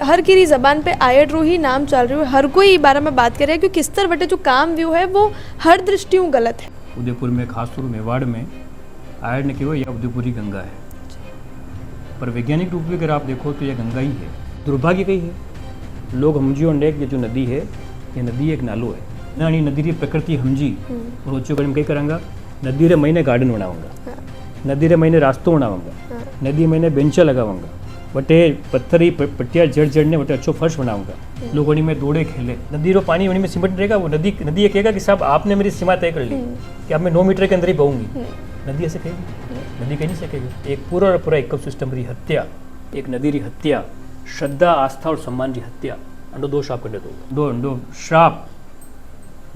हर की जबान पे आयड्रो ही नाम चल रही है, हर कोई ई बारे में बात कर रहा है क्योंकि किस्तर वटे जो काम व्यू है वो हर दृष्टियों गलत है। उदयपुर में खासतौर मेवाड़ में आयड ने केवल यह उदयपुरी गंगा है, पर वैज्ञानिक रूप में अगर आप देखो तो यह गंगा ही है। दुर्भाग्य कई है लोग हमजियो अंडेक ये जो नदी है ये नदी एक नालो है ना, नदी की प्रकृति हमजी और ओचो कहीं कई करांगा नदी रे महीने गार्डन बनाऊंगा, नदी रे महीने रास्तों बनाऊंगा, नदी महीने बेंचा लगाऊंगा, बटे पत्थरी पट्टिया जड़ जड़ने बटे अच्छो फर्श बनाऊंगा, लोग उन्हीं में दौड़े खेले, नदी रो पानी उन्हीं में सिमट रहेगा। वो नदी ये कहेगा कि साहब आपने मेरी सीमा तय कर ली कि अब मैं 9 मीटर के अंदर ही बहूंगी। नदी ऐसे कहेगी? नदी कह नहीं सकेगी। एक पूरा और पूरा इकोसिस्टम री हत्या, एक नदी री हत्या, श्रद्धा आस्था और सम्मान की हत्या, अंडो दो श्राप कर दो अंडो श्राप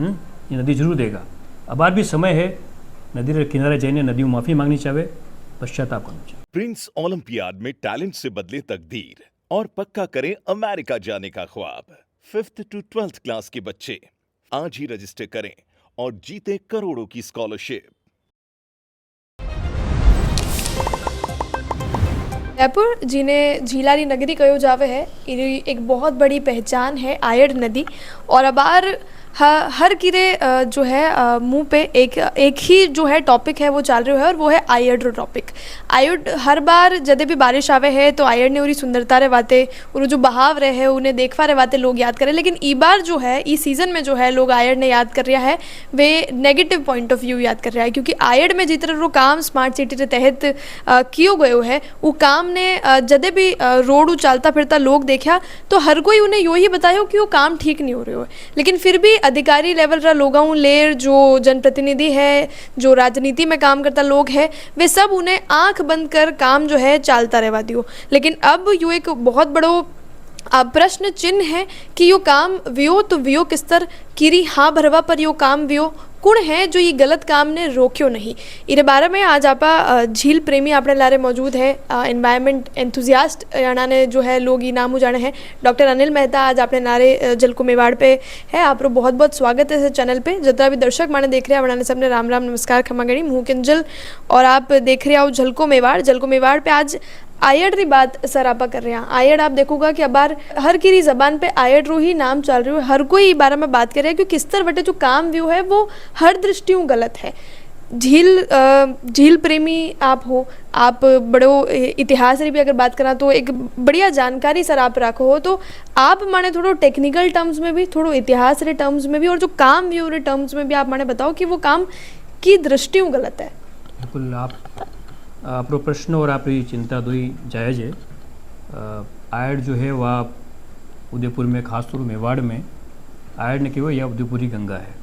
ये नदी जरूर देगा। अब आज भी समय है नदी के किनारे जाइए, नदी में माफी मांगनी चाहे, पश्चाताप करना चाहिए। प्रिंस ओलंपियाड में टैलेंट से बदले तकदीर और पक्का करें अमेरिका जाने का ख्वाब। 5th to 12th क्लास के बच्चे आज ही रजिस्टर करें और जीते करोड़ों की स्कॉलरशिप। जयपुर जिन्हें झीलारी नगरी कहो जावे है, एक बहुत बड़ी पहचान है आयड नदी। और अब हर किरे जो है मुंह पे एक ही जो है टॉपिक है वो चल रहा है और वो है आयड रो टॉपिक। आयड हर बार जब भी बारिश आवे है तो आयड ने उरी सुंदरता रे बातें और जो बहाव रहे है उन्हें देखवा रे बातें लोग याद करें, लेकिन ई बार जो है इस सीज़न में जो है लोग आयड ने याद कर रहा है वे नेगेटिव पॉइंट ऑफ व्यू याद कर रहा है, क्योंकि आयड में जितना रो काम स्मार्ट सिटी के तहत कियो गयो है वो काम ने जदे भी रोड चलता फिरता लोग देखा तो हर कोई उन्हें यो ही बताया कि वो काम ठीक नहीं हो रहे हो। लेकिन फिर भी अधिकारी लेवल रा लोगों लेर जो जनप्रतिनिधि है, जो राजनीति में काम करता लोग है, वे सब उन्हें आंख बंद कर काम जो है चलता रहवा दियो। लेकिन अब यो एक बहुत बड़ो प्रश्न चिन्ह है कि यो काम वियो तो वियो किस तरह किरी हाँ भरवा पर यो काम वियो कुण है जो ये गलत काम ने रोक्यो नहीं। इरे बारे में आज आपा झील प्रेमी अपने लारे मौजूद है, एनवायरमेंट एंथुजियास्ट याना ने जो है लोग ये नाम जाने हैं, डॉक्टर अनिल मेहता आज अपने नारे जलको मेवाड़ पे है। आप बहुत बहुत स्वागत है इस चैनल पे। जितना भी दर्शक माने देख रहे हैं बनाने सबने राम राम नमस्कार खमा गणी मुँह किंजल, और आप देख रहे हो झलको मेवाड़ पे आज आयड री बात सर आपा कर रहे हैं। आयड आप देखोगा कि अब हर की जबान पे आयड रो ही नाम चल रही है, हर कोई ई बारे में बात कर रहा है क्योंकि किस्तर वटे जो काम व्यू है वो हर दृष्टियों गलत है। झील प्रेमी आप हो, आप बड़ो इतिहास री भी अगर बात करा तो एक बढ़िया जानकारी सर आप रखो हो, तो आप माने थोड़ो टेक्निकल टर्म्स में भी, थोड़ो इतिहास रे टर्म्स में भी और जो काम व्यू रे टर्म्स में भी आप माने बताओ कि वो काम की दृष्टियों गलत है। बिल्कुल, आपरो प्रश्न और आपकी चिंता दो ही जायज़ है। आयड जो है वह उदयपुर में खासतौर मेवाड़ में आयड ने केवल यह उदयपुरी गंगा है,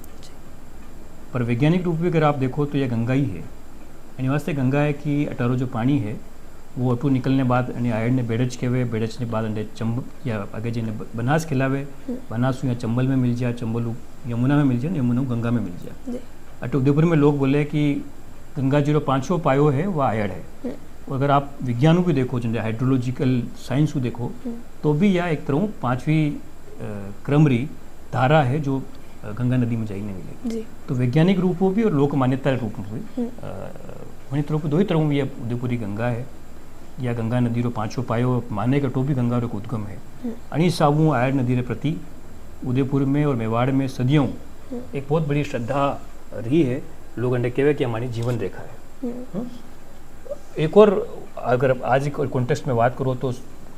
पर वैज्ञानिक रूप में अगर आप देखो तो यह गंगा ही है। यानी वास्ते गंगा है कि अटारो जो पानी है वो अटू निकलने बाद यानी आयड ने बेड़च केवे, बेड़च ने बाद अंडे चंबल या आगे जी ने बनास खिलावे, बनास या चंबल में मिल जाए, चंबल यमुना में मिल जाए, यमुना गंगा में मिल जाए। अटो उदयपुर में लोग बोले कि गंगा जी रो 5वां पायो है वह आयड है। और अगर आप विज्ञान भी देखो, जैसे हाइड्रोलॉजिकल साइंस को देखो तो भी यह एक तरह 5वीं क्रमरी धारा है जो गंगा नदी में जाइने मिले। तो वैज्ञानिक रूप भी और लोक मान्यता रूप में वही तरह दो ही तरह में यह उदयपुरी गंगा है या गंगा नदी रो 5वां पायो माने का तो भी गंगा रो उद्गम है। अणी साबू आयड नदी रे प्रति उदयपुर में और मेवाड़ में सदियों एक बहुत बड़ी श्रद्धा रही है। लोग अंडे कहवे कि हमारी जीवन रेखा है। एक और अगर आज कॉन्टेक्स्ट में बात करो तो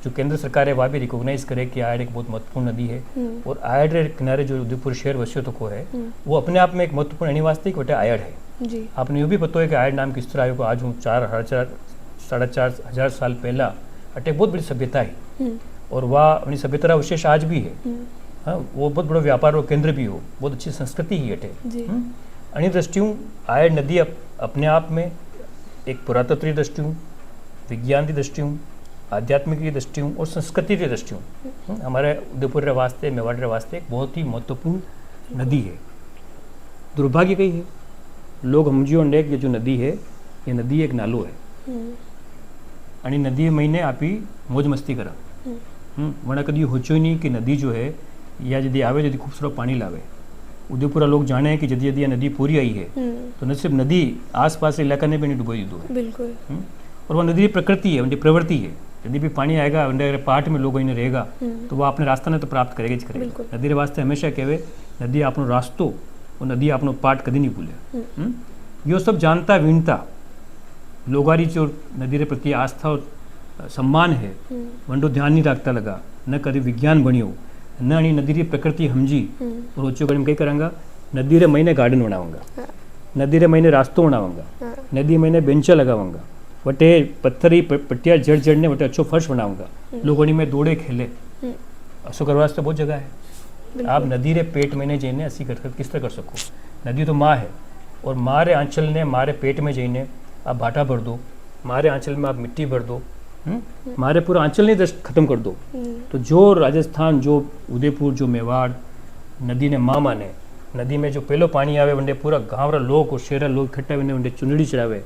जो केंद्र सरकार है वह भी रिकॉग्नाइज करे कि आयड एक बहुत महत्वपूर्ण नदी है, और आयड के किनारे जो उदयपुर शहर वस्यो तो को है वो अपने आप में एक महत्वपूर्ण अनिवास्तिक वटे आयड है। आपने ये भी पता है कि आयड नाम किस तरह आयो, आज हूँ 4,500 हजार साल पहला अटे बहुत बड़ी सभ्यता है और वह अपनी सभ्यता विशेष आज भी है। हाँ, वो बहुत बड़ा व्यापार और केंद्र भी हो, बहुत अच्छी संस्कृति ही अटे। अणी दृष्टियों आयड नदी अपने आप में एक पुरातत्व दृष्टियों, विज्ञान की दृष्टियों, आध्यात्मिक की दृष्टियों और संस्कृति की दृष्टियों हमारे उदयपुर रे वास्ते, मेवाड़ रे वास्ते एक बहुत ही महत्वपूर्ण नदी है। दुर्भाग्य कई है लोग हमजियो अंडेक ये जो नदी है ये नदी एक नालो है आणि नदी महीने आपी मौज मस्ती करा वना कदी होचो ही नहीं कि नदी जो है या यदि आवे यदि खूबसूरत पानी लावे। उदयपुरा लोग जाने कि यदि यदि नदी पूरी आई है तो न सिर्फ नदी आसपास इलाका ने भी नहीं डुबो दीदो है। बिल्कुल। और वह नदी प्रकृति है, उनकी प्रवृत्ति है। यदि भी पानी आएगा अगर पार्ट में लोग અહીં रहेगा तो वो आपने रास्ता ने तो प्राप्त करेगा જ करेगा। બિલકુલ. નદી વાસ્તે હંમેશા કહેવે નદી આપણો રાસ્તો और नदी આપણો પાઠ કદી નહીં ભૂલે। यो सब जानता वीणता लोगारी जो नदी रे प्रति आस्था और सम्मान है वंडो ध्यान नहीं रखता लगा न कभी विज्ञान बनियो न अणी नदी री प्रकृति समझी और ओचो गणी कई करांगा नदी रे महीने गार्डन बनाऊंगा नदी रे महीने रास्तो बनाऊंगा नदी महीने बेंचा लगाऊंगा वटे पत्थरी पट्टिया जड़ जड़ने वटे अच्छो फर्श बनाऊंगा लोगों में दौड़े खेले असो करवा वास्ते बहुत जगह है। आप नदी रे पेट में जईने असी किस तरह कर सको। नदी तो माँ है और मारे आंचल ने मारे पेट में जईने आप भाटा भर दो मारे आंचल में आप मिट्टी भर दो मारे पूरा आंचल नहीं खत्म कर दो। तो जो राजस्थान जो उदयपुर जो मेवाड़ नदी ने माँ माने नदी में जो पहलो पानी आवे वंडे पूरा गाँव रा लोग और शहर लोग इकट्ठा होने वंडे चुनड़ी चढ़ावे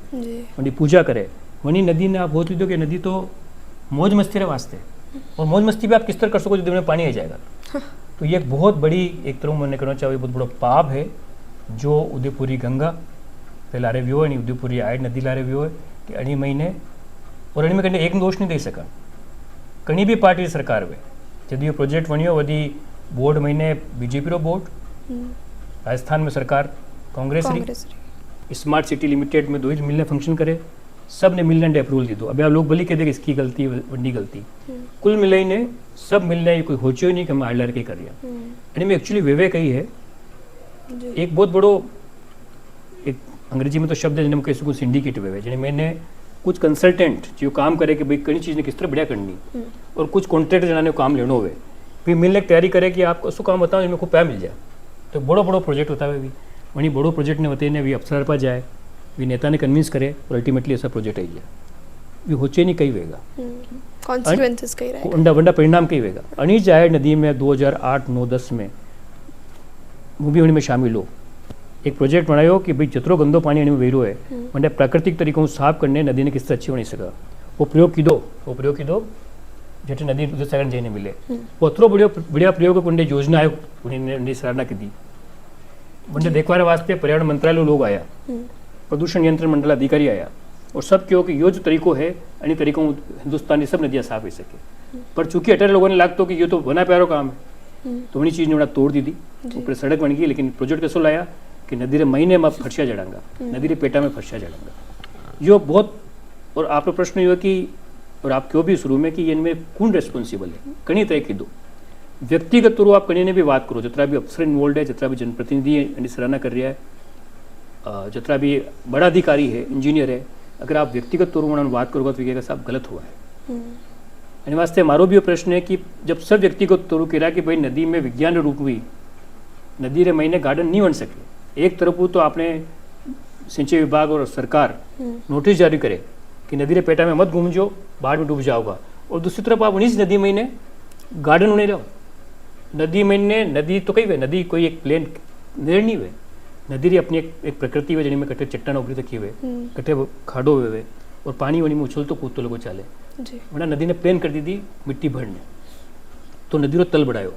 वंडी पूजा करे। वनी नदी ने आप बहुत लीधो कि नदी तो मौज मस्ती रे वास्ते और मौज मस्ती भी आप किस तरह कर सको जब पानी आ जाएगा। तो ये एक बहुत बड़ी एक तरह मैंने कहना चाहिए बहुत बड़ा पाप है जो उदयपुरी गंगा पे लारे व्यो है उदयपुरी आयड नदी लारे व्यो है कि अणी महीने और अणी में कहीं एक दोष नहीं दे सका कहीं भी पार्टी सरकार वे जदि प्रोजेक्ट वणियो वधी बोर्ड महीने बीजेपी रो बोर्ड राजस्थान में सरकार कांग्रेस री स्मार्ट सिटी लिमिटेड में 2 ही मिलने फंक्शन करे सब ने मिलने ने अप्रूवल दी दो। अभी आप लोग भली कहते इसकी गलती वड्डी गलती कुल मिले ने सब मिलने कोई होचो ही नहीं कि हम आडलर के कर रहा अणी में एक्चुअली वेवे कही है एक बहुत बड़ो एक अंग्रेजी में तो शब्द है जिन्हें कह सकूँ सिंडिकेट वेवे जिन्हें मैंने कुछ कंसल्टेंट जो काम करे कि भाई कई चीज़ ने किस तरह बढ़िया करनी और कुछ कॉन्ट्रैक्ट जनाने को काम लेनो हुए फिर मिलने की तैयारी करे कि आपको उसको काम बताओ जिनमें को पैसा मिल जाए। तो बड़ो बड़ो प्रोजेक्ट होता है भी वही बड़ो प्रोजेक्ट ने बताइए भी अफसर पर जाए भी नेता ने कन्विंस करे और अल्टीमेटली ऐसा प्रोजेक्ट आई जाए भी होचे नहीं कही वेगा कॉन्सिक्वेंसेस कही रहेगा वंडा वंडा परिणाम कही वेगा। अणी जाए नदी में 2008-9-10 में मूवी में शामिल हो एक प्रोजेक्ट बनायो कि भाई जितरो गंदो पानी में वेरो है वंडे प्राकृतिक तरीकों साफ करने नदी ने किस तरह अच्छी बनी सका वो प्रयोग की दो जेटे नदी उधर सगन जईने मिले वो अतरो बढ़िया प्रयोग वंडे योजना है उन्हें सराहना की दी वंडे देखवारे वास्ते पर्यावरण मंत्रालय लोग आया प्रदूषण नियंत्रण मंडल अधिकारी आया और सब क्यों कि यो जो तरीको है अन्य तरीकों हिंदुस्तान की सब नदियाँ साफ हो सके पर चूंकि अठारह लोगों ने लागतो कि ये तो बना प्यारो काम है तो वही चीज़ ने बड़ा तोड़ दी थी ऊपर सड़क बन गई लेकिन प्रोजेक्ट कैसो लाया कि नदी रे महीने में फर्शा जड़ांगा नदी रे पेटा में फर्शा जड़ांगा यो बहुत। और आपका प्रश्न ये कि और आप क्यों भी शुरू में कि इनमें कौन रेस्पॉन्सिबल है कहीं तरह की दो व्यक्तिगत तौर आप कहीं ने भी बात करो जितना भी अफसर इन्वॉल्व है जितना भी जनप्रतिनिधि है सराहना कर रहा है जितना भी बड़ा अधिकारी है इंजीनियर है अगर आप व्यक्तिगत तौर पर बात करोगे तो ये साहब गलत हुआ है। एनी वास्ते मारो भी प्रश्न है कि जब सब व्यक्तिगत तौर कह रहा कि भाई नदी में विज्ञान रूप हुई नदी रे महीने गार्डन नहीं बन सके एक तरफ तो आपने सिंचाई विभाग और सरकार नोटिस जारी करे कि नदी रे पेटा में मत घूम जाओ बाढ़ में डूब जाओगा और दूसरी तरफ आप उन्हीं नदी महीने गार्डन उन्हें रहो नदी महीने नदी तो कई वे नदी कोई एक प्लेन नेर नहीं वे नदी री अपनी एक प्रकृति हुए जिनमें कट्टे चट्टान उभरी रखी हुए कट्टे खाडो हुए और पानी वनी में उछल तो कूद तो लोगों चाले वरना नदी ने प्लेन कर दी थी मिट्टी भरने तो नदी रो तल बढ़ायो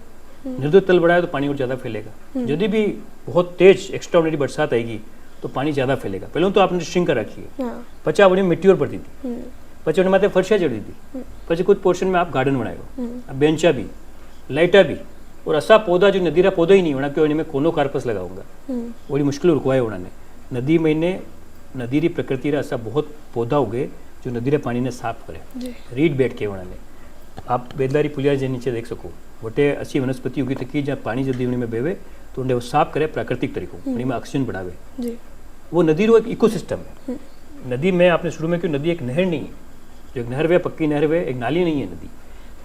नदी तल बढ़ाया तो पानी और ज़्यादा फैलेगा यदि भी बहुत तेज एक्स्ट्राऑर्डिनरी बरसात आएगी तो पानी ज़्यादा फैलेगा। पहले तो आपने श्रिंक कर रखी है पचा वनी मिट्टी और पड़ती थी पचा वनी माथे फर्शा जड़ी थी पचे कुछ पोर्शन में आप गार्डन बनाएगा बेंचा भी लाइटा भी और ऐसा पौधा जो नदी रा पौधा ही नहीं होना क्यों में कोनो कार्पस लगाऊंगा बड़ी मुश्किल रुकवाए उन्होंने नदी महीने नदी री प्रकृति रा ऐसा बहुत पौधा उगे जो नदी रे पानी ने साफ करे रीड बैठ के उन्होंने आप बेदलारी पुलिया के नीचे देख सको वटे अच्छी वनस्पति उगी थकी जहाँ पानी जल्दी उन्हें में बेवे तो उन्हें वो साफ करे प्राकृतिक तरीकों उन्हें में ऑक्सीजन बढ़ावे वो नदी रो एक इकोसिस्टम है। नदी में आपने शुरू में क्यों नदी एक नहर नहीं है जो एक नहर वे पक्की नहर वे एक नाली नहीं है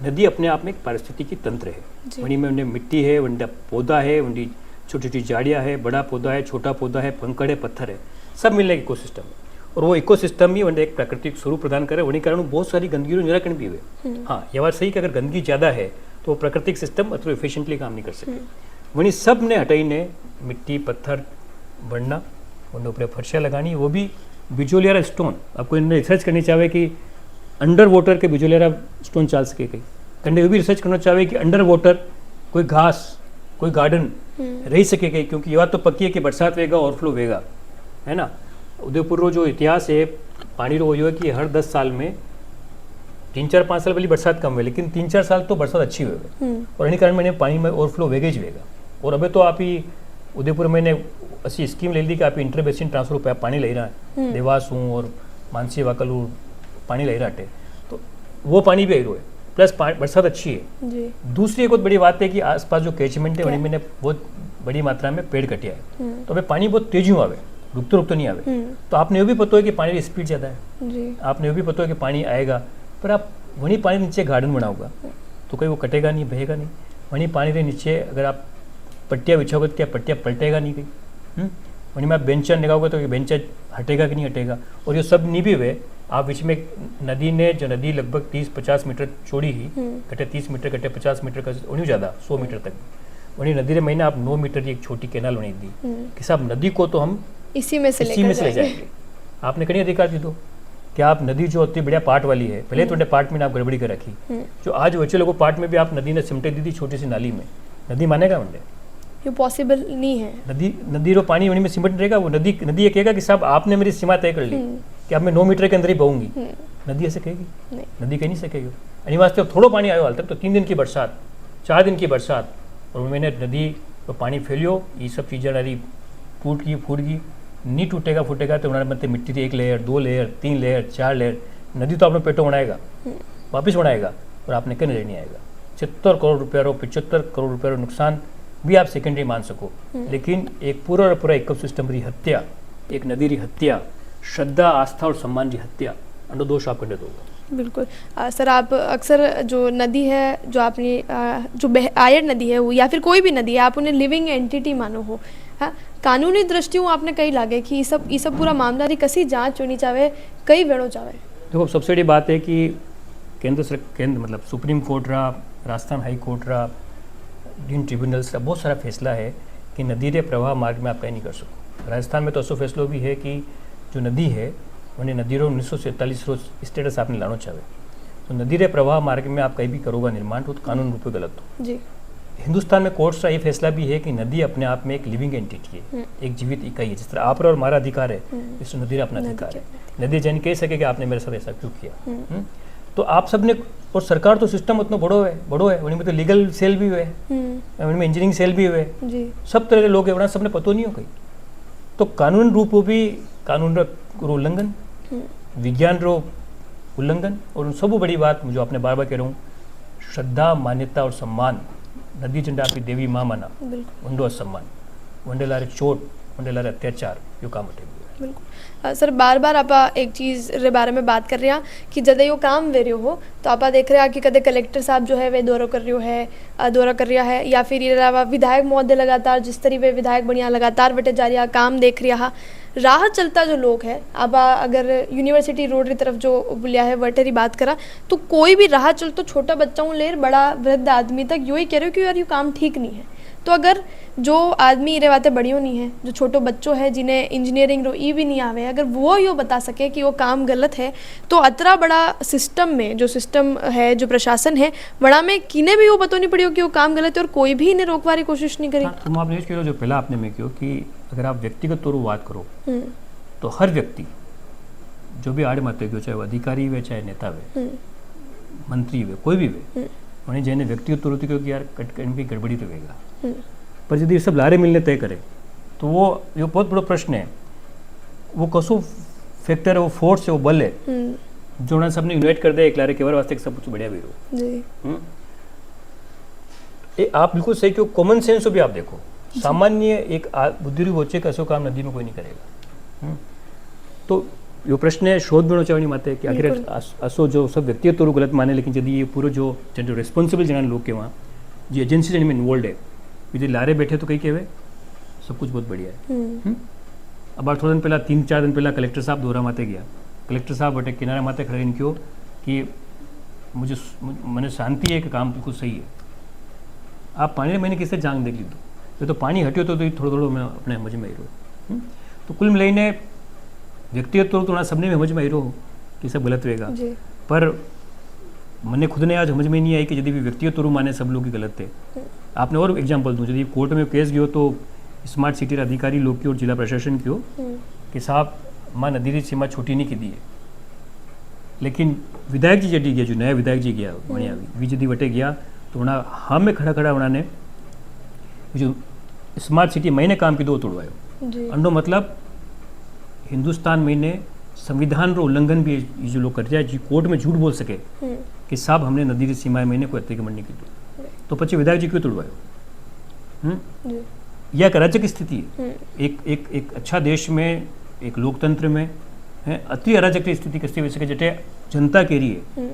नदी अपने आप में एक पारिस्थितिकी तंत्र है वहीं में उन्हें मिट्टी है वंडा पौधा है वंडी छोटी छोटी झाड़ियाँ है बड़ा पौधा है छोटा पौधा है पंकड़ है पत्थर है सब मिलने इकोसिस्टम है और वो इकोसिस्टम भी वंडे एक प्राकृतिक स्वरूप प्रदान करे वही कारण बहुत सारी गंदगी निराकरण भी हुए। हाँ ये बात सही कि अगर गंदगी ज़्यादा है तो वो प्राकृतिक सिस्टम अथवा एफिशिएंटली काम नहीं कर सके वहीं सब ने हटाई ने मिट्टी पत्थर बढ़ना उन्हें ऊपर फर्शा लगानी वो भी बिजोलियारा स्टोन आपको इन्हें रिसर्च करनी चाहे कि अंडर वाटर के बिजोलियारा स्टोन चाल सके कहीं कंडे वो भी रिसर्च करना चाहे कि अंडर वाटर कोई घास कोई गार्डन रही सके कहीं क्योंकि ये बात तो पक्की है कि बरसात वेगा ओवरफ्लो वेगा है ना। उदयपुर रो जो इतिहास है पानी रो है कि हर 10 साल में 3-4-5 साल पहले बरसात कम हुई, लेकिन 3-4 साल तो बरसात अच्छी हुई और एनी कारण मैंने पानी में ओवरफ्लो वेगे જ वेगा। और अभी तो आप ही उदयपुर मैंने ऐसी स्कीम ले ली कि आप इंटर बेसिन ट्रांसफर पे आप पानी ले रहा है, देवास हूँ और मानसी वाकलू पानी ले रहा है, तो वो पानी भी आई है, प्लस बरसात अच्छी है जी। दूसरी एक बहुत बड़ी बात है कि आसपास जो कैचमेंट है वहीं मैंने बहुत बड़ी मात्रा में पेड़ कटिया है, तो अभी पानी बहुत तेजी आवे, रुकते नहीं आवे। तो आपने ये भी पता है कि पानी की स्पीड ज़्यादा है जी। आपने ये भी पता है कि पानी आएगा, पर आप वहीं पानी नीचे गार्डन बनाओगा तो कहीं वो कटेगा नहीं, बहेगा नहीं। वहीं पानी के नीचे अगर आप पट्टियाँ बिछाओगे तो क्या पट्टियाँ पलटेगा नहीं कहीं, वहीं में आप बेंचर लगाओगे तो ये बेंचर हटेगा कि नहीं हटेगा। और ये सब नहीं भी हुए, आप बीच में नदी ने जो नदी लगभग 30-50 मीटर चौड़ी ही, कटे 30 मीटर कटे 50 मीटर का उन्हीं ज़्यादा 100 मीटर तक, वहीं नदी ने महीने आप 9 मीटर की एक छोटी कैनाल बना दी कि साहब नदी को तो हम इसी में से ले जाएंगे। आपने कहीं अधिकार दी दो कि आप नदी जो इतनी बढ़िया पार्ट वाली है, पहले थोड़े पार्ट में आप गड़बड़ी कर रखी, जो आज बच्चे लोगों पार्ट में भी आप नदी ने सिमटे दी थी छोटी सी नाली में, नदी मानेगा उनने? ये पॉसिबल नहीं है। नदी रो पानी वहीं में सिमट रहेगा, वो नदी ये कहेगा कि साहब आपने मेरी सीमा तय कर ली कि अब मैं 9 मीटर के अंदर ही बहूंगी, नदी ऐसे कहेगी? नदी कह नहीं सकेगी। अनिवार्य अब थोड़ा पानी आयो हाल तक तो 3 दिन की बरसात, 4 दिन की बरसात, और मैंने नदी तो पानी फैलियो, ये सब चीज़ें नारी टूट गई फूट गई, नहीं टूटेगा फूटेगा तो उन्होंने मतलब मिट्टी की 1 लेयर 2 लेयर 3 लेयर 4 लेयर, नदी तो आपने पेटो बनाएगा वापिस बनाएगा और आपने कहीं नजर नहीं आएगा। 76 करोड़ रुपये और 75 करोड़ रुपये और नुकसान भी आप सेकेंडरी मान सको, लेकिन एक पूरा और पूरा इकोसिस्टम की हत्या, एक नदी की हत्या, श्रद्धा आस्था और सम्मान की हत्या, अंडो दोष आप कंडे दोगे। बिल्कुल। सर आप अक्सर जो नदी है, जो आपने जो आयर नदी है वो या फिर कोई भी नदी है, आप उन्हें लिविंग एंटिटी मानो हो, हाँ, कानूनी दृष्टियों आपने कही लागे कि ये सब पूरा मामला री कसी जांच होनी चाहे, कई वेड़ो चाहे। देखो सबसे बड़ी बात है कि केंद्र मतलब सुप्रीम कोर्ट रहा, राजस्थान हाई कोर्ट रहा, इंडियन ट्रिब्यूनल्स का बहुत सारा फैसला है कि नदी के प्रवाह मार्ग में आप कहीं नहीं कर सको। राजस्थान में तो ऐसा फैसलो भी है कि जो नदी है उन्हें नदी रो 1947 रोज स्टेटस आपने लाना चाहे, तो नदी के प्रवाह मार्ग में आप कहीं भी करोगा निर्माण तो कानून रूप में गलत हो जी। हिंदुस्तान में कोर्ट्स का ये फैसला भी है कि नदी अपने आप में एक लिविंग एंटिटी है, एक जीवित इकाई है। जिस तरह आप और हमारा अधिकार है, इस नदी का अपना अधिकार है। नदी जन कह सके कि आपने मेरे साथ ऐसा क्यों किया, तो आप सब ने, और सरकार तो सिस्टम उतना बड़ो है, उन्हीं में तो लीगल सेल भी हुए, उनमें इंजीनियरिंग सेल भी हुए, सब तरह के लोग है, सबने पतो नहीं हो गई। तो कानून रूप भी कानून रो उल्लंघन, विज्ञान रो उल्लंघन, और सब बड़ी बात जो आपने बार बार कह रहा हूँ, श्रद्धा मान्यता और सम्मान, नदी चंडा आपकी देवी माँ माना, उंडो सम्मान, वंडे लारे चोट, वंडे लारे अत्याचार, यो काम हटे। बिल्कुल सर, बार बार आप एक चीज़ रे बारे में बात कर रहे हैं कि जदे यो काम वे रहे हो तो आप देख रहे हैं कि कदे कलेक्टर साहब जो है वे दौरा कर रहा है, या फिर ये अलावा विधायक महोदय लगातार जिस तरीके वे विधायक बढ़िया लगातार बटे जा रहा काम देख रहा, राह चलता जो लोग है, अब अगर यूनिवर्सिटी रोड की तरफ जो बुलिया है वटेरी बात करा तो कोई भी राह चल तो छोटा बच्चा ले बड़ा वृद्ध आदमी तक यो ही कह रहे हो कि यार ये काम ठीक नहीं है। तो अगर जो आदमी ये बातें बड़ियों नहीं है, जो छोटो बच्चों है जिन्हें इंजीनियरिंग रो ई भी नहीं आवे, अगर वो यो बता सके कि वो काम गलत है, तो अतरा बड़ा सिस्टम में जो सिस्टम है, जो प्रशासन है, बड़ा में किने भी वो बतो नहीं पड़ी हो कि वो काम गलत है और कोई भी इन्हें रोकवा की कोशिश नहीं करी। तुम आपने कह जो पहला आपने में कहो कि अगर आप व्यक्तिगत तौर पर बात करो तो हर व्यक्ति जो भी आड़े माते गयो, चाहे वो अधिकारी हुए चाहे नेता हुए मंत्री हुए कोई भी हुए, उन्हें जैसे व्यक्तिगत तौर पर क्योंकि यार कहीं गड़बड़ी रहेगा, पर यदि सब लारे मिलने तय करे तो वो ये बहुत बड़ा प्रश्न है, वो कसो फैक्टर है, वो फोर्स है, वो बल है जो उन्हें सबने इन्वाइट कर दे एक लारे केवल वास्ते सब कुछ बढ़िया भी रहो जी। आप बिल्कुल सही क्यों, कॉमन सेंस भी आप देखो, सामान्य एक बुद्धि बच्चे का ऐसा काम नदी में कोई नहीं करेगा। तो यो प्रश्न है शोध भी चाहिए माते कि आखिर असो जो सब व्यक्तिगत तौर गलत माने, लेकिन यदि ये पूरा जो रेस्पॉन्सिबल जना लोग के वहाँ जो एजेंसी जन में इन्वॉल्व है, यदि लारे बैठे तो कहीं कहे सब कुछ बहुत बढ़िया है। अब थोड़ा दिन पहला 3-4 दिन पहला कलेक्टर साहब दौरा माते गया, कलेक्टर साहब बटे किनारे माते खड़े क्यों कि मैंने शांति है कि काम बिल्कुल सही है। आप पानी मैंने किससे जांग देख ली ये तो पानी हटियो तो थोड़ा मैं अपने समझ में आई रहो। तो कुल मिलाइने व्यक्तिगत तौर तो सबने समझ में आई रहो कि सब गलत रहेगा, पर मैंने खुद ने आज समझ में नहीं आई कि यदि भी व्यक्तिगत तौर माने सब लोग ही गलत थे। आपने और एग्जाम्पल दूँ, यदि कोर्ट में केस गयो तो स्मार्ट सिटी अधिकारी लोग की और जिला प्रशासन की हो कि साहब माँ नदी की सीमा छोटी नहीं की दी है, लेकिन विधायक जी जॾहिं गया जो नया विधायक जी गया वणिया वी जॾहिं वटे गया तो उन्हें हाँ में खड़ा खड़ा उन्होंने जो स्मार्ट सिटी महीने काम की दो तोड़वायो जी अंडो मतलब हिंदुस्तान में ने संविधान रो उल्लंघन भी ये जो लोग कर रहा है जी कोर्ट में झूठ बोल सके कि साहब हमने नदी की सीमा में कोई अतिक्रमण नहीं की तो પછી विधायक जी क्यों तोड़वायो जी यह एक अराजक स्थिति है एक अच्छा देश में एक लोकतंत्र में है अति अराजक स्थिति कैसे हो सके जटे जनता कह रही है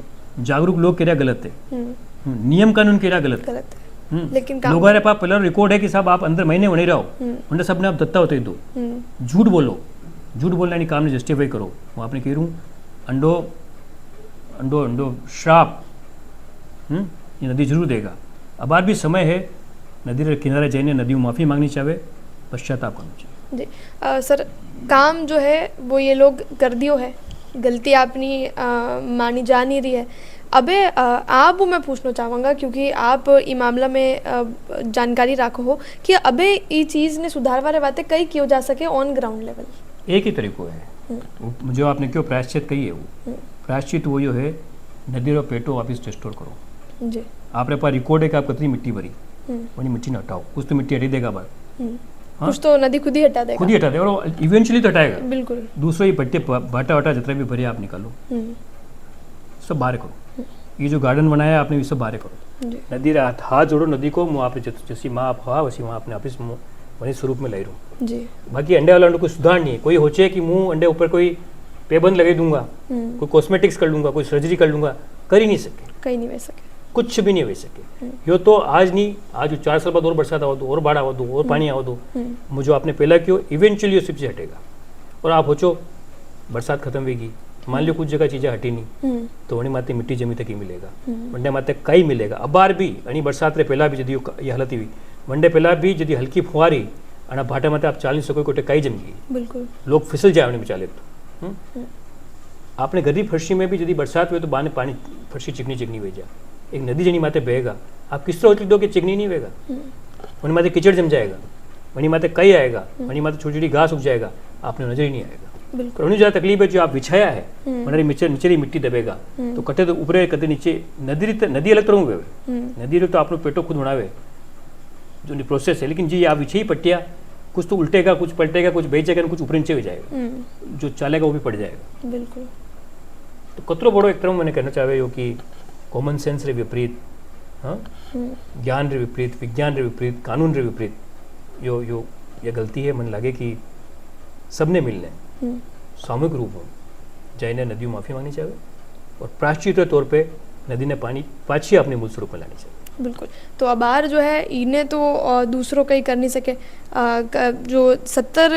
जागरूक लोग कह रहा गलत है नियम कानून कह रहा गलत गलत है लेकिन काम लोगों पास पहला रिकॉर्ड है कि साहब आप अंदर महीने वणी रहो उन्हें सबने आप दत्ता होते दो झूठ बोलो झूठ बोलने की काम ने जस्टिफाई करो હું आपने कह रूँ अंडो अंडो अंडो श्राप ये नदी जरूर देगा अब आज भी समय है नदी के किनारे जाइए नदी में माफ़ी मांगनी चाहिए पश्चाताप करना चाहिए जी सर काम जो है वो ये लोग कर दियो है गलती अपनी मानी जा नहीं रही है अबे आप मैं पूछना चाहूँगा क्योंकि आप ई मामला में जानकारी राखो हो कि अबे ये चीज़ ने सुधार वाले बातें कई किया जा सके ऑन ग्राउंड लेवल एक ही तरीको है जो आपने क्यों प्रायश्चित कही है वो प्रायश्चित वो जो है नदी रो पेटो वापिस रिस्टोर करो जी आपने पास रिकॉर्ड है कि आप कितनी मिट्टी भरी वही मिट्टी न हटाओ कुछ तो मिट्टी हटी देगा बाद कुछ तो नदी खुद ही हटा देगा खुद ही हटा देगा और इवेंचुअली तो हटाएगा बिल्कुल दूसरा ये भट्टे भाटा वाटा जितना भी भरे आप निकालो सब बाहर करो ये जो गार्डन बनाया है आपने ये सब बाहर करो जी नदी हाथ जोड़ो नदी को मुँह आप जैसी माँ आप हवा वैसी वहाँ अपने वापिस मुँह वही स्वरूप में लाई रहूँ जी बाकी अंडे वाला कोई सुधार नहीं है कोई होचे कि मुंह अंडे ऊपर कोई पेबंद लगा दूंगा कोई कॉस्मेटिक्स कर लूंगा कोई सर्जरी कर लूंगा कर ही नहीं सके कहीं नहीं बह सके कुछ भी नहीं हो सके यो तो आज नहीं आज 4 साल बाद और बरसात आवा दो और बाढ़ आवा दो और पानी आवा दो मुझे आपने पहला क्यों इवेंचुअली ये सिर्फ हटेगा और आप होचो बरसात खत्म होगी मान लो कुछ जगह चीज़ें हटी नहीं तो वही माते मिट्टी जमी तक ही मिलेगा वनडे माते कई मिलेगा अब बार भी अनी बरसात रे पहला भी जदी ये हालत हुई वनडे पहला भी जदी हल्की फुहारी અને ભાટા માથે આપ ચાલી શકો કોઈ કઈ જમી बिल्कुल लोग फिसल जाए उन्हें चाले तो आपने गरीब फर्शी में भी यदि बरसात हुए तो बाने पानी फर्शी चिकनी चिकनी हो जाए एक नदी जनी माथे बहेगा आप किस तरह दो कि चिकनी नहीं बहेगा वनी माथे कीचड़ जम जाएगा वनी माथे कई आएगा वनी माथे छोटी छोटी घास उग जाएगा आपने नजर ही नहीं आएगा बिल्कुल उन्हें ज़्यादा तकलीफ है जो आप बिछाया है हमारे नीचे मिट्टी दबेगा तो कटे तो ऊपरे कटे नीचे नदी अलग तरह हुए नदी तो आपने पेटो खुद बनावे जो प्रोसेस है लेकिन जी आप बिछी पट्टिया कुछ तो उल्टेगा कुछ पलटेगा कुछ बेचेगा कुछ ऊपर नीचे हो जाएगा जो चलेगा वो भी पड़ जाएगा बिल्कुल तो कतरो बड़ो एक तरह मैंने कहना चाहे यो कि कॉमन सेंस रे विपरीत हाँ ज्ञान रे विपरीत विज्ञान रे विपरीत कानून रे विपरीत यो यो ये गलती है मन लगे कि सबने मिलने सामूहिक रूप हो जाइने नदियों माफ़ी मांगनी चाहिए और प्रायश्चित तौर पे नदी ने पानी पाछी अपने मूल स्वरूप में लानी चाहिए बिल्कुल तो अबार जो है इन्हें तो दूसरों कहीं कर नहीं सके जो 70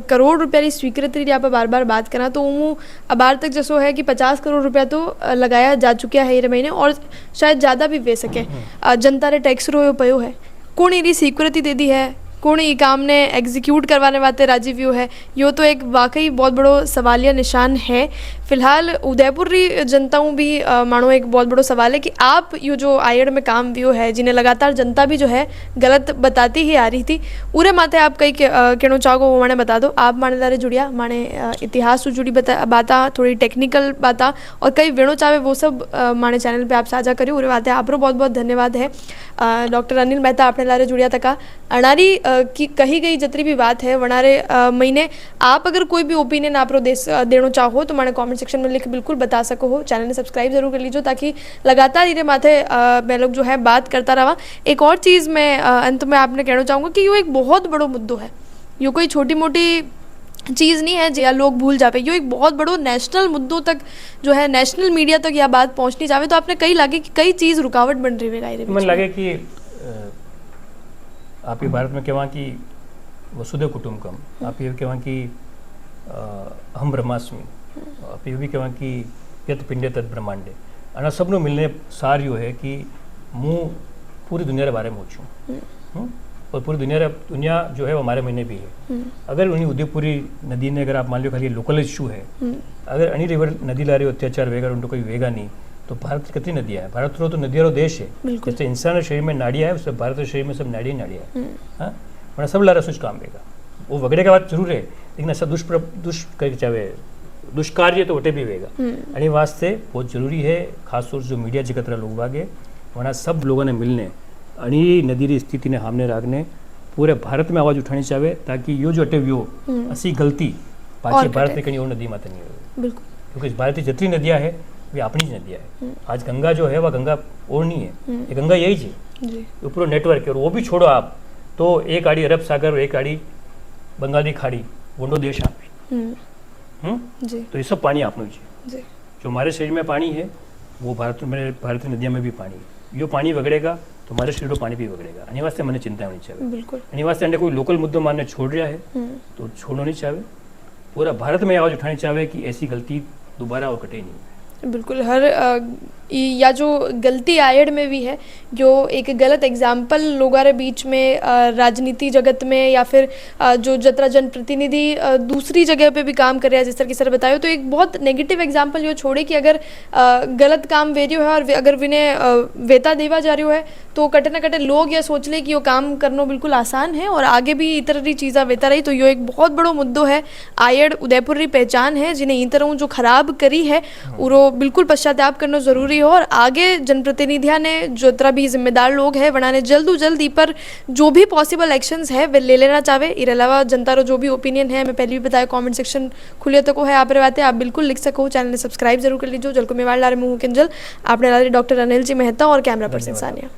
करोड़ रुपया की स्वीकृति की आप बार बार बात करा तो वो अबार तक जैसो है कि 50 करोड़ रुपया तो लगाया जा चुका है ये महीने और शायद ज़्यादा भी वे सके जनता ने टैक्स रो पयो है कौन ये स्वीकृति दे दी है कौन ये काम ने एग्जीक्यूट करवाने वाले राजीव व्यू है यो तो एक वाकई बहुत बड़ो सवालिया निशान है फिलहाल उदयपुर री जनताओं भी मानो एक बहुत बड़ो सवाल है कि आप यो जो आयड़ में काम व्यू है जिन्हें लगातार जनता भी जो है गलत बताती ही आ रही थी उरे माथे आप कई कहना चाहो वो माने बता दो आप माने लारे जुड़िया माने इतिहास से जुड़ी बाता थोड़ी टेक्निकल बाता और कई वेणो चाहे वो सब माने चैनल पे आप साझा करी उरे बातें आपरो बहुत बहुत धन्यवाद है डॉक्टर अनिल मेहता आपने लारे जुड़िया तका अनारी की कही गई जितनी भी बात है वनारे महीने आप अगर कोई भी ओपिनियन आप देना चाहो तो मैंने कमेंट सेक्शन में लिख बिल्कुल बता सको हो चैनल ने सब्सक्राइब जरूर कर लीजिए ताकि लगातार इधर माथे मैं लोग जो है बात करता रहा एक और चीज़ मैं अंत में आपने कहना चाहूँगा कि यो एक बहुत बड़ो मुद्दो है यो कोई छोटी मोटी चीज़ नहीं है जो लोग भूल जावे यो एक बहुत बड़ो नेशनल मुद्दों तक जो है नेशनल मीडिया तक यह बात पहुँचनी चाहे तो आपने कई लगे कि कई चीज़ रुकावट बन रही है मन लगे कि आप ये भारत में कहवा कि वसुधैव कुटुंबकम आप ये कहवा कि हम ब्रह्मास्मि आप ये भी कहवा कि यत पिंडे तत् ब्रह्मांडे अना सबनो मिलने सार यो है कि मुँह पूरी दुनिया के बारे में पूछूँ और पूरी दुनिया जो है वो हमारे महीने भी है अगर उन्हीं उदयपुरी नदी ने अगर आप मान लो खाली लोकल इशू है अगर अनी रिवर नदी ला रही अत्याचार वेगा उनको कोई वेगा नहीं तो भारत की कितनी नदियाँ हैं भारत तो नदियों देश है जैसे इंसान के शरीर में नाड़ियाँ है उससे भारत के शरीर में सब नाड़ियाँ है हाँ वरना सब लारा सोच काम रहेगा वो वगड़े का बात जरूर है लेकिन ऐसा दुष्कर चाहे दुष्कार्य तो वटे भी वेगा आणि वास्ते बहुत जरूरी है खास तौर से जो मीडिया जगतरा लोग वागे वरना सब लोगों ने मिलने आणि नदी री स्थिति ने सामने रखने पूरे भारत में आवाज उठानी चाहिए ताकि यो जो अटे व्यो असी गलती पाछी भारत में कहीं और नदी माता नहीं हो बिल्कुल क्योंकि भारत की जितनी नदियाँ है वे अपनी ही नदियाँ है आज गंगा जो है वह गंगा और नहीं है ये गंगा यही है जी ये पूरा नेटवर्क है और वो भी छोड़ो आप तो एक आड़ी अरब सागर और एक आड़ी बंगाली खाड़ी वोडो देश आप जी तो ये सब पानी आपनो है जी जो हमारे शरीर में पानी है वो भारतीय नदियों में भी पानी है यो पानी वगड़ेगा तो हमारे शरीर में पानी भी वगड़ेगा अनि वास्ते मैंने चिंता होनी चाहिए बिल्कुल अनि वास्ते अंडे कोई लोकल मुद्दों मानने छोड़ रहा है तो छोड़ना नहीं चाहिए पूरा भारत में आवाज उठानी चाहिए कि ऐसी गलती दोबारा और कटे नहीं बिल्कुल हर या जो गलती आयड में भी है जो एक गलत एग्जाम्पल लोगों के बीच में राजनीति जगत में या फिर जो जतरा जनप्रतिनिधि दूसरी जगह पे भी काम कर रहा है जिस तरह की सर बतायो तो एक बहुत नेगेटिव एग्जाम्पल जो छोड़े कि अगर गलत काम वे रही है और अगर विन्हें वेता देवा जा रही है तो कटे ना कटे लोग या सोच ले कि वो काम करना बिल्कुल आसान है और आगे भी इस तरह की चीज़ा वेता रही तो यो एक बहुत बड़ो मुद्दो है आयड उदयपुर की पहचान है जिन्हें इन तरह जो खराब करी है वो बिल्कुल पश्चाताप करना जरूरी है और आगे जनप्रतिनिधियां ने जो तरह भी जिम्मेदार लोग हैं वना ने जल्द ही पर जो भी पॉसिबल एक्शंस है वे ले लेना चाहे इसके अलावा जनता रो जो भी ओपिनियन है मैं पहले भी बताया कमेंट सेक्शन खुले तक है आप बातें आप बिल्कुल लिख सको चैनल ने सब्सक्राइब जरूर कर लीजिए जल को मेवाड़ लारे मुँह किंजल आपने डॉक्टर अनिल जी मेहता और कैमरा पर्सन सानिया।